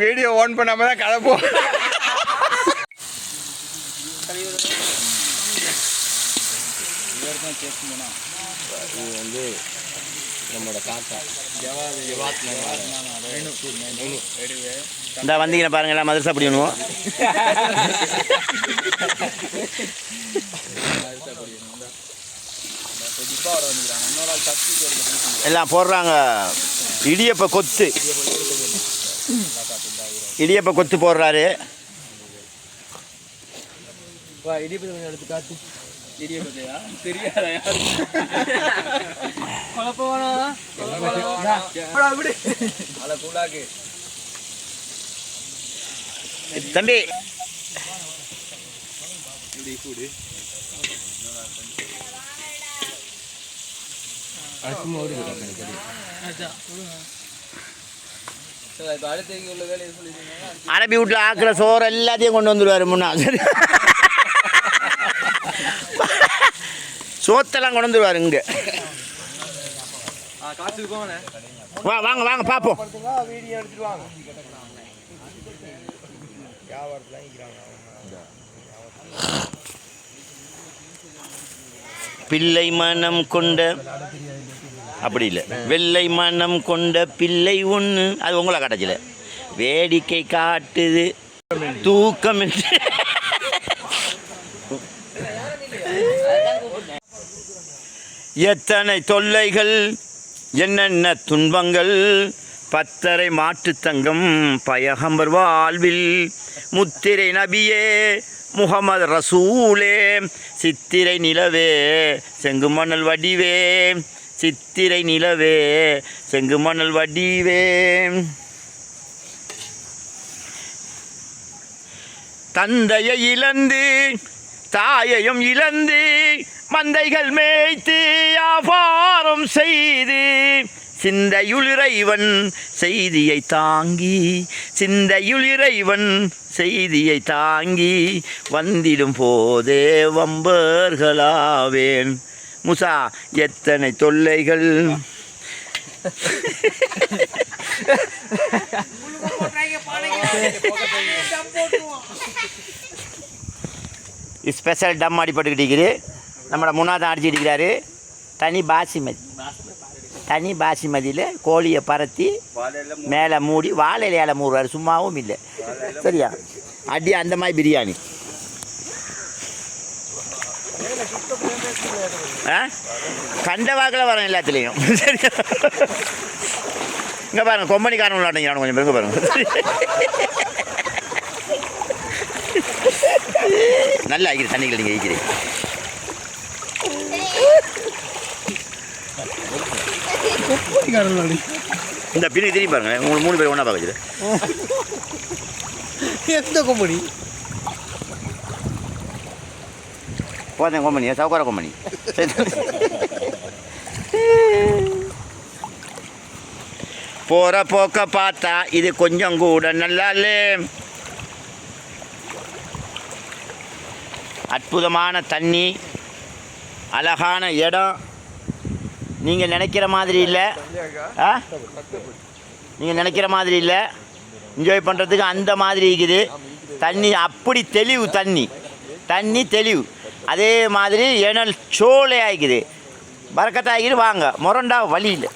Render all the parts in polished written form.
Video on பண்ணாம தான் கதை போ. இது வந்து நம்மளோட தாத்தா இந்த வந்தீங்கன்னா பாருங்களா மதரசா படிக்கணும். எல்லாம் போடுறாங்க. இடியப்ப கொத்து போடுறாரு. எடுத்து காட்டு. தம்பி அரபி வீட்டில் ஆக்குற சோறு எல்லாத்தையும் கொண்டு வந்துடுவாரு முன்னா. சரி, சோத்தெல்லாம் கொண்டு வந்துடுவாரு இங்க. வாங்க வாங்க பார்ப்போம். வீடியோ எடுத்துட்டு வாங்க. பிள்ளை மனம் கொண்ட அப்படி இல்லை, வெள்ளை மனம் கொண்ட பிள்ளை ஒன்று, அது உங்களை காட்டச்சில வேடிக்கை காட்டுது தூக்கம். எத்தனை தொல்லைகள் என்னென்ன துன்பங்கள், பத்தரை மாட்டுத்தங்கம் பயகம்பர் வாழ்வில், முத்திரை நபியே முகமது ரசூலே, சித்திரை நிலவே செங்குமணல் வடிவே, சித்திரை நிலவே செங்குமணல் வடிவே. தந்தையை இழந்து தாயையும் இழந்து மந்தைகள் மேய்த்து வியாபாரம் செய்து, சிந்தையுள் இறைவன் செய்தியை தாங்கி, சிந்தையுள் இறைவன் செய்தியை தாங்கி, வந்திடும் போதே வம்பர்களாவேன். முசா எத்தனை தொல்லைகள். ஸ்பெஷல் டம் அடிப்பட்டுக்கிட்டு நம்மளோட முன்னாதான் அடிச்சுட்டு இருக்கிறாரு. தனி பாசிமதியில் கோழியை பரத்தி மேலே மூடி வாழை இலையால் மூடுவார். சும்மாவும் இல்லை, சரியா? அடி அந்த மாதிரி பிரியாணி. கண்ட வாக்கில் வரோம் எல்லாத்துலேயும். சரியா? இங்கே பாருங்கள், கொம்பனிக்காரன் விளாட்டைங்கிறானு கொஞ்சம் பேருங்க பாருங்கள். நல்லா ஆகிக்கிறேன் தண்ணிகள் நீங்கள் ஈக்கிறேன். இந்த பிரி திரும்பி பாருங்க, உங்களுக்கு 3 பேர் ஒன்றா பார்க்க. எந்த கொம்பனி? போதேன் கொம்பனி, சவுக்கார கொம்பனி. போகிற போக்க பார்த்தா இது கொஞ்சம் கூட நல்லாலே. அற்புதமான தண்ணி, அழகான இடம். நீங்கள் நினைக்கிற மாதிரி இல்லை, நீங்கள் நினைக்கிற மாதிரி இல்லை. என்ஜாய் பண்ணுறதுக்கு அந்த மாதிரி இருக்குது. தண்ணி அப்படி தெளிவு, தண்ணி தெளிவு. அதே மாதிரி ஏனல் சோலையாகிக்குது, பறக்கத்தாகிது. வாங்க முரண்டா வழியில்.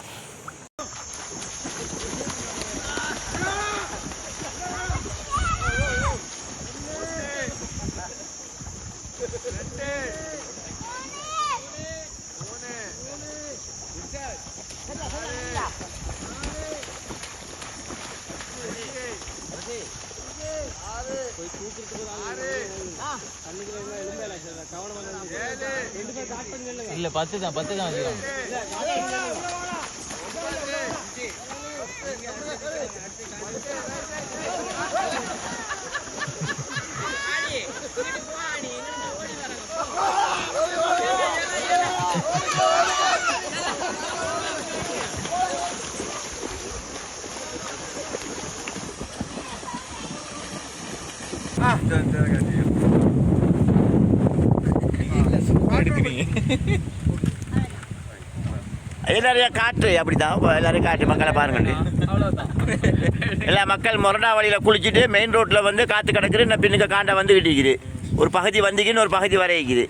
இல்லை 10 தான் வச்சுக்கலாம். எல்லாரையும் காட்டு அப்படிதான், எல்லாரையும் காட்டு மக்களை பாருங்க. அவ்வளோதான். எல்லா மக்கள் மொரண்டா வழியில் குளிச்சுட்டு மெயின் ரோட்டில் வந்து காற்று கிடக்குது. இன்னும் பின்னுக்கு காண்டை வந்துக்கிட்டு இருக்குது. ஒரு பகுதி வந்துக்கின்னு ஒரு பகுதி வர இருக்குது.